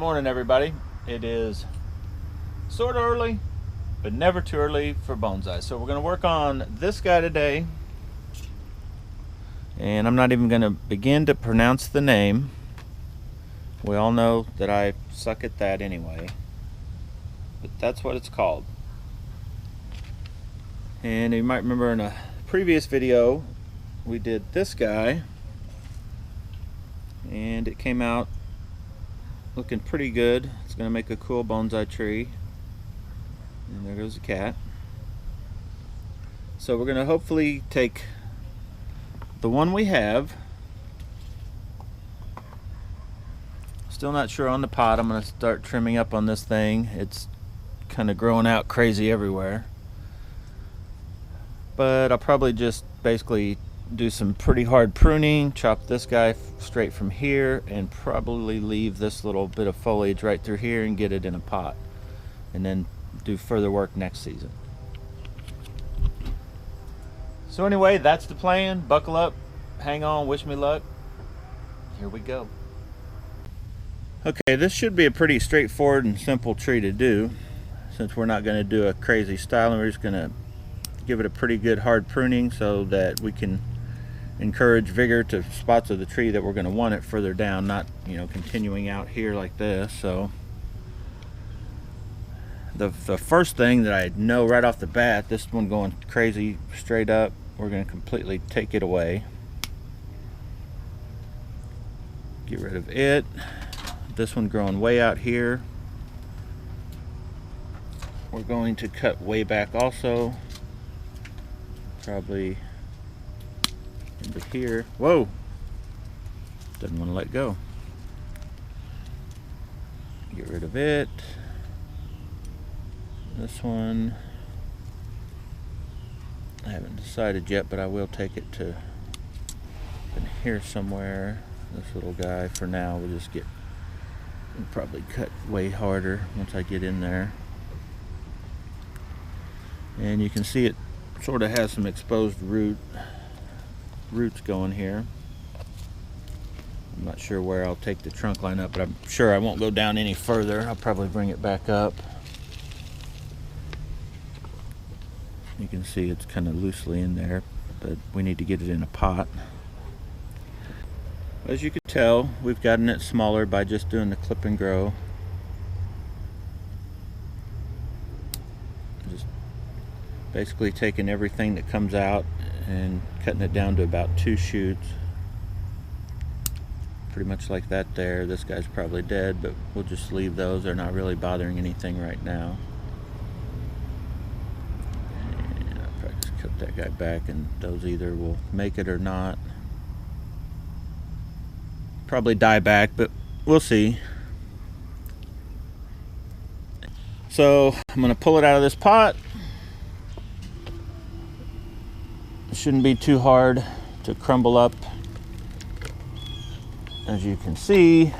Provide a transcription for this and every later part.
morning, everybody. It is sort of early, but never too early for bonsai. So we're going to work on this guy today. And I'm not even going to begin to pronounce the name. We all know that I suck at that anyway. But that's what it's called. And you might remember in a previous video, we did this guy. And it came out looking pretty good. It's going to make a cool bonsai tree. And there goes the cat. So we're going to hopefully take the one we have. Still not sure on the pot. I'm going to start trimming up on this thing. It's kind of growing out crazy everywhere. But I'll probably just basically do some pretty hard pruning, chop this guy straight from here, and probably leave this little bit of foliage right through here and get it in a pot, and then do further work next season. So anyway, that's the plan. Buckle up, hang on, wish me luck. Here we go. Okay, this should be a pretty straightforward and simple tree to do, since we're not going to do a crazy style, and we're just going to give it a pretty good hard pruning so that we can encourage vigor to spots of the tree that we're going to want it further down, not, you know, continuing out here like this. So the first thing that I know right off the bat, this one going crazy straight up, we're going to completely take it away. Get rid of it. This one growing way out here, we're going to cut way back also, probably into here. Whoa, doesn't want to let go. Get rid of it. This one I haven't decided yet, but I will take it to in here somewhere. This little guy for now, we'll just get, we'll probably cut way harder once I get in there. And you can see it sort of has some exposed roots going here. I'm not sure where I'll take the trunk line up, but I'm sure I won't go down any further. I'll probably bring it back up. You can see it's kind of loosely in there, but we need to get it in a pot. As you can tell, we've gotten it smaller by just doing the clip and grow. Just basically taking everything that comes out and cutting it down to about 2 shoots. Pretty much like that there. This guy's probably dead, but we'll just leave those. They're not really bothering anything right now. And I'll probably just cut that guy back, and those either will make it or not. Probably die back, but we'll see. So I'm going to pull it out of this pot. It shouldn't be too hard to crumble up. As you can see,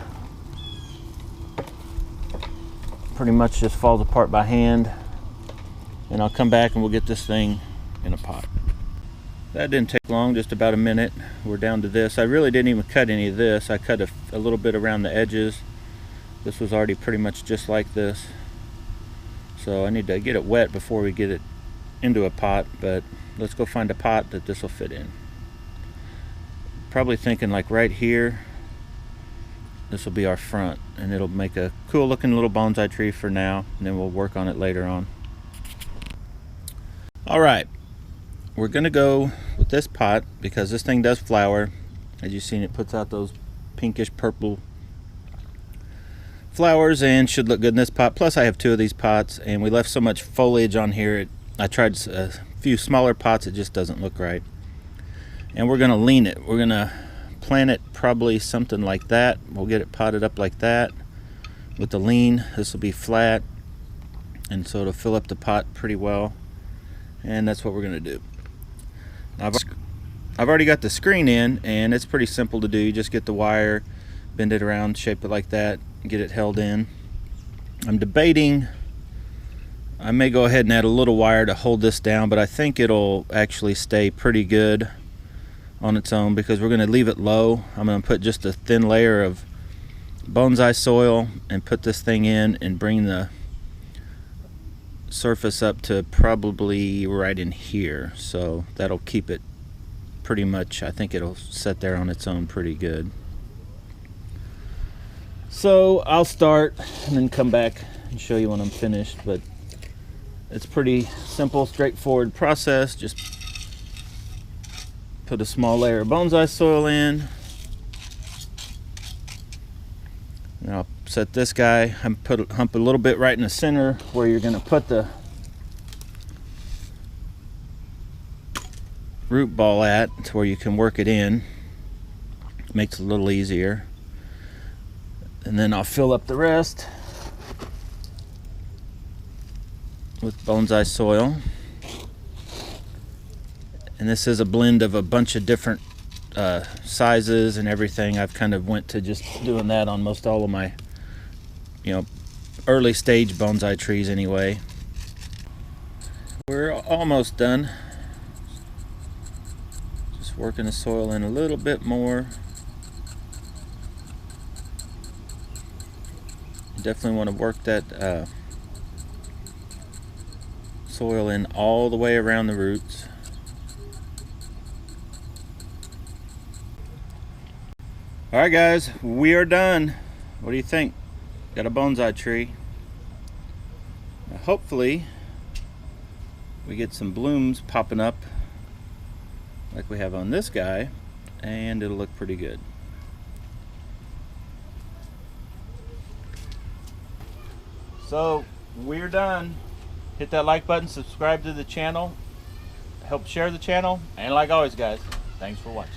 pretty much just falls apart by hand. And I'll come back and we'll get this thing in a pot. That didn't take long, just about a minute. We're down to this. I really didn't even cut any of this. I cut a little bit around the edges. This was already pretty much just like this. So I need to get it wet before we get it into a pot, but let's go find a pot that this will fit in. Probably thinking like right here, this will be our front, and it'll make a cool looking little bonsai tree for now, and then we'll work on it later on. Alright, we're gonna go with this pot because this thing does flower. As you've seen, it puts out those pinkish purple flowers and should look good in this pot. Plus I have 2 of these pots, and we left so much foliage on here. I tried a few smaller pots, it just doesn't look right. And we're gonna lean it. We're gonna plant it probably something like that. We'll get it potted up like that with the lean. This will be flat, and so it'll fill up the pot pretty well. And that's what we're gonna do. I've already got the screen in, and it's pretty simple to do. You just get the wire, bend it around, shape it like that, get it held in. I'm debating, I may go ahead and add a little wire to hold this down, but I think it'll actually stay pretty good on its own because we're going to leave it low. I'm going to put just a thin layer of bonsai soil and put this thing in and bring the surface up to probably right in here, so that'll keep it pretty much, I think it'll set there on its own pretty good. So I'll start and then come back and show you when I'm finished, but it's pretty simple, straightforward process. Just put a small layer of bonsai soil in, and I'll set this guy, hump a little bit right in the center where you're going to put the root ball at, to where you can work it in. Makes it a little easier. And then I'll fill up the rest with bonsai soil. And this is a blend of a bunch of different sizes and everything. I've kind of went to just doing that on most all of my, early stage bonsai trees anyway. We're almost done. Just working the soil in a little bit more. Definitely want to work that soil in all the way around the roots. Alright guys, we are done. What do you think? Got a bonsai tree. Now hopefully we get some blooms popping up like we have on this guy, and it'll look pretty good. So we're done. Hit that like button, subscribe to the channel, help share the channel, and like always guys, thanks for watching.